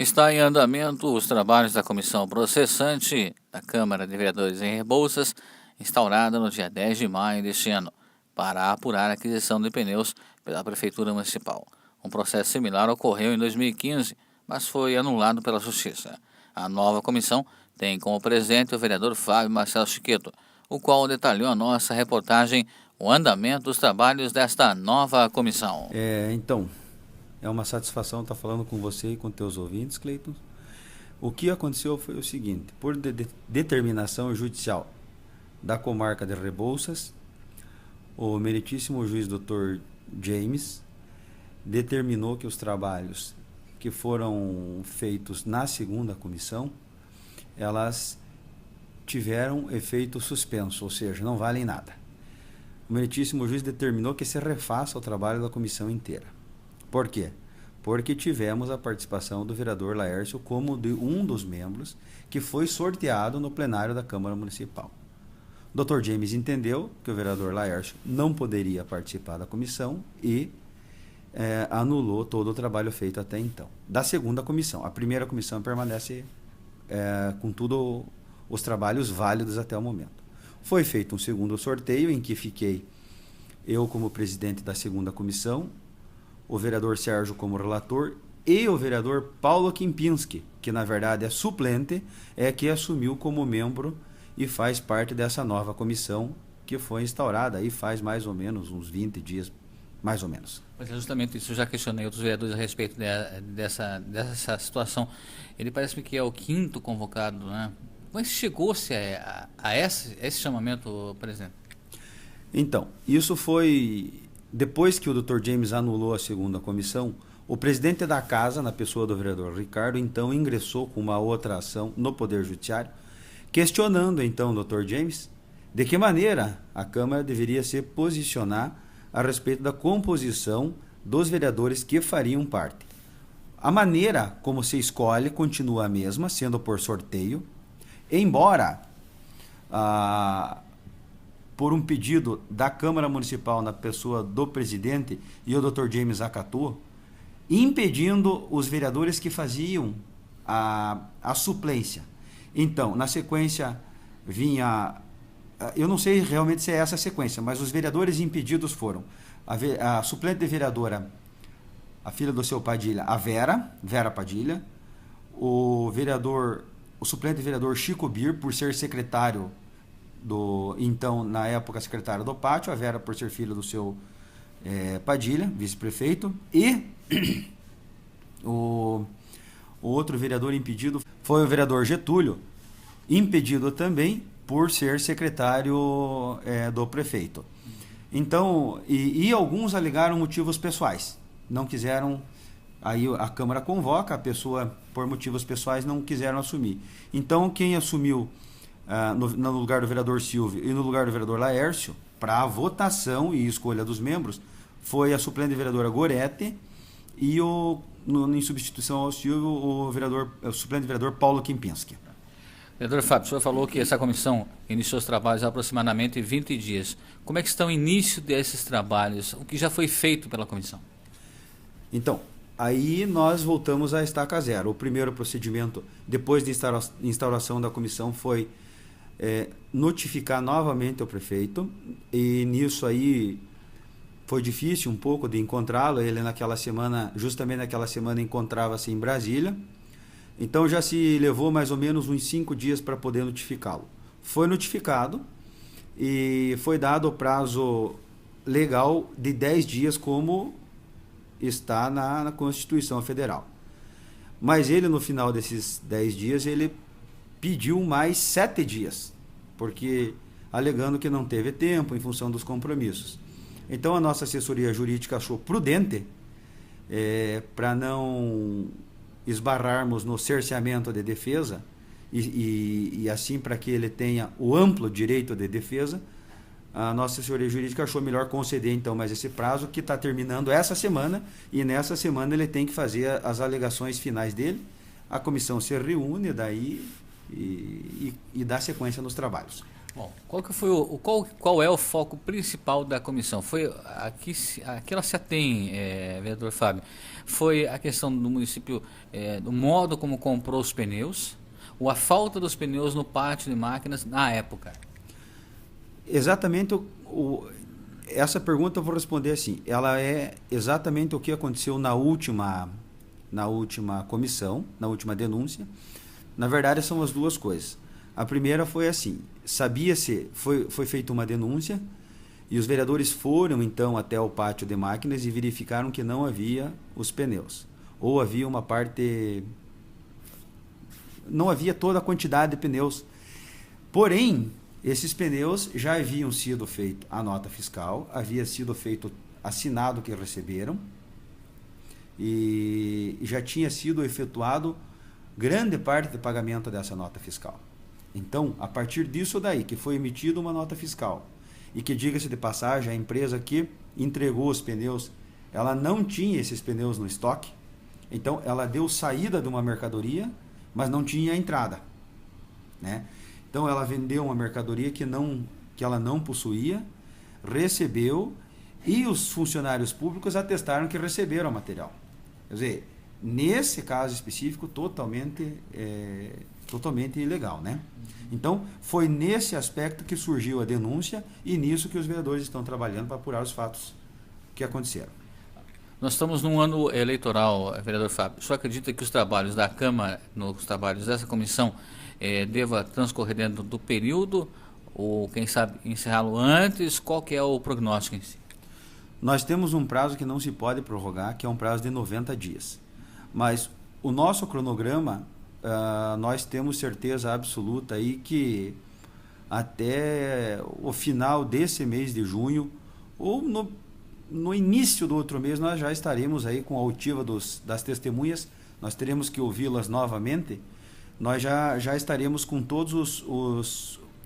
Está em andamento os trabalhos da comissão processante da Câmara de Vereadores em Rebouças, instaurada no dia 10 de maio deste ano, para apurar a aquisição de pneus pela Prefeitura Municipal. Um processo similar ocorreu em 2015, mas foi anulado pela Justiça. A nova comissão tem como presidente o vereador Fábio Marcelo Chiqueto, o qual detalhou a nossa reportagem o andamento dos trabalhos desta nova comissão. É uma satisfação estar falando com você e com teus ouvintes, Cleiton. O que aconteceu foi o seguinte: por determinação judicial da comarca de Rebouças, o meritíssimo juiz Dr. James determinou que os trabalhos que foram feitos na segunda comissão, elas tiveram efeito suspenso, ou seja, não valem nada. O meritíssimo juiz determinou que se refaça o trabalho da comissão inteira. Por quê? Porque tivemos a participação do vereador Laércio como de um dos membros que foi sorteado no plenário da Câmara Municipal. O Dr. James entendeu que o vereador Laércio não poderia participar da comissão e anulou todo o trabalho feito até então. Da segunda comissão. A primeira comissão permanece com todos os trabalhos válidos até o momento. Foi feito um segundo sorteio em que fiquei eu como presidente da segunda comissão, o vereador Sérgio como relator e o vereador Paulo Kempinski, que na verdade é suplente, que assumiu como membro e faz parte dessa nova comissão que foi instaurada aí faz mais ou menos uns 20 dias, mais ou menos. Mas é justamente isso, eu já questionei outros vereadores a respeito dessa situação. Ele parece-me que é o quinto convocado, né? Como chegou-se a esse chamamento, presidente? Então, isso foi depois que o Dr. James anulou a segunda comissão. O presidente da casa, na pessoa do vereador Ricardo, então ingressou com uma outra ação no Poder Judiciário, questionando então o Dr. James de que maneira a Câmara deveria se posicionar a respeito da composição dos vereadores que fariam parte. A maneira como se escolhe continua a mesma, sendo por sorteio, embora por um pedido da Câmara Municipal na pessoa do presidente e o Dr. James acatou, impedindo os vereadores que faziam a suplência. Então, na sequência vinha, eu não sei realmente se é essa a sequência, mas os vereadores impedidos foram a suplente de vereadora, a filha do seu Padilha, a Vera Padilha, o suplente de vereador Chico Bir, por ser secretário então, na época, secretário do pátio, a Vera por ser filha do seu Padilha, vice-prefeito, e o outro vereador impedido foi o vereador Getúlio, impedido também por ser secretário do prefeito. Então, e alguns alegaram motivos pessoais, não quiseram, aí a Câmara convoca, a pessoa por motivos pessoais não quiseram assumir. Então, quem assumiu no lugar do vereador Silvio e no lugar do vereador Laércio, para a votação e escolha dos membros, foi a suplente vereadora Gorete e em substituição ao Silvio, o suplente vereador Paulo Kempinski. Vereador Fábio, o senhor falou que essa comissão iniciou os trabalhos há aproximadamente 20 dias. Como é que está o início desses trabalhos? O que já foi feito pela comissão? Então, aí nós voltamos à estaca zero. O primeiro procedimento, depois da instauração da comissão, foi notificar novamente o prefeito, e nisso aí foi difícil um pouco de encontrá-lo. Ele justamente naquela semana encontrava-se em Brasília, então já se levou mais ou menos uns 5 dias para poder notificá-lo. Foi notificado e foi dado o prazo legal de 10 dias, como está na Constituição Federal. Mas ele, no final desses 10 dias, ele pediu mais 7 dias, porque alegando que não teve tempo em função dos compromissos. Então a nossa assessoria jurídica achou prudente, para não esbarrarmos no cerceamento de defesa e assim para que ele tenha o amplo direito de defesa, a nossa assessoria jurídica achou melhor conceder então mais esse prazo, que está terminando essa semana, e nessa semana ele tem que fazer as alegações finais dele, a comissão se reúne daí e dá sequência nos trabalhos. Bom, qual que foi qual é o foco principal da comissão? Foi aqui ela se atém, vereador Fábio, foi a questão do município, do modo como comprou os pneus, ou a falta dos pneus no pátio de máquinas na época? Exatamente essa pergunta eu vou responder assim. Ela é exatamente o que aconteceu na última comissão, na última denúncia. Na verdade, são as duas coisas. A primeira foi assim, foi feita uma denúncia e os vereadores foram então até o pátio de máquinas e verificaram que não havia os pneus. Ou havia uma parte, não havia toda a quantidade de pneus. Porém, esses pneus já haviam sido feito a nota fiscal, havia sido feito assinado que receberam e já tinha sido efetuado grande parte do pagamento dessa nota fiscal. Então, a partir disso daí, que foi emitida uma nota fiscal, e que, diga-se de passagem, a empresa que entregou os pneus, ela não tinha esses pneus no estoque, então ela deu saída de uma mercadoria, mas não tinha entrada, né? Então ela vendeu uma mercadoria que ela não possuía, recebeu, e os funcionários públicos atestaram que receberam o material. Quer dizer, nesse caso específico, totalmente ilegal, né? Então, foi nesse aspecto que surgiu a denúncia e nisso que os vereadores estão trabalhando para apurar os fatos que aconteceram. Nós estamos num ano eleitoral, vereador Fábio. O senhor acredita que os trabalhos da Câmara, os trabalhos dessa comissão, deva transcorrer dentro do período ou, quem sabe, encerrá-lo antes? Qual que é o prognóstico em si? Nós temos um prazo que não se pode prorrogar, que é um prazo de 90 dias. Mas o nosso cronograma, nós temos certeza absoluta aí que até o final desse mês de junho ou no início do outro mês nós já estaremos aí com a oitiva das testemunhas, nós teremos que ouvi-las novamente, nós já estaremos com todos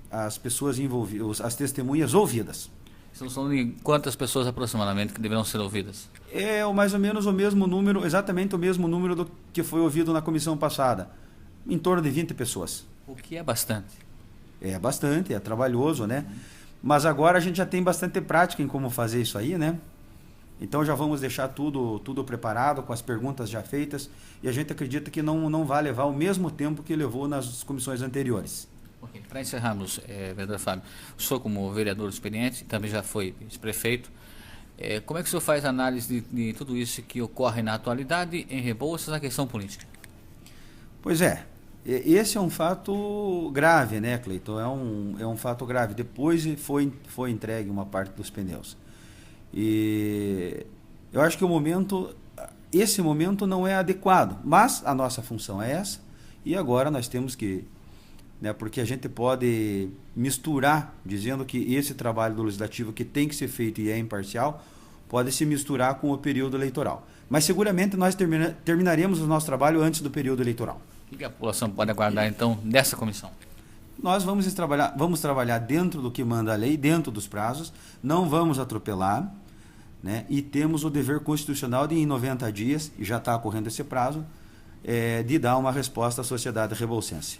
as pessoas envolvidas, as testemunhas ouvidas. Estamos falando de quantas pessoas aproximadamente que deverão ser ouvidas? É mais ou menos o mesmo número, exatamente o mesmo número do que foi ouvido na comissão passada. Em torno de 20 pessoas. O que é bastante. É bastante, é trabalhoso, né? Mas agora a gente já tem bastante prática em como fazer isso aí, né? Então já vamos deixar tudo preparado, com as perguntas já feitas, e a gente acredita que não vai levar o mesmo tempo que levou nas comissões anteriores. Okay. Para encerrarmos, vereador Fábio, o senhor como vereador experiente, também já foi vice-prefeito, como é que o senhor faz a análise de tudo isso que ocorre na atualidade em Rebouças na questão política? Pois é, esse é um fato grave, né, Cleiton? É um fato grave. Depois foi entregue uma parte dos pneus. E eu acho que esse momento não é adequado, mas a nossa função é essa, e agora nós temos que, né, porque a gente pode misturar, dizendo que esse trabalho do legislativo que tem que ser feito e é imparcial, pode se misturar com o período eleitoral. Mas seguramente nós terminaremos o nosso trabalho antes do período eleitoral. O que a população pode aguardar, então, dessa comissão? Nós vamos trabalhar dentro do que manda a lei, dentro dos prazos, não vamos atropelar, né? E temos o dever constitucional de, em 90 dias, e já está ocorrendo esse prazo, de dar uma resposta à sociedade rebouçense.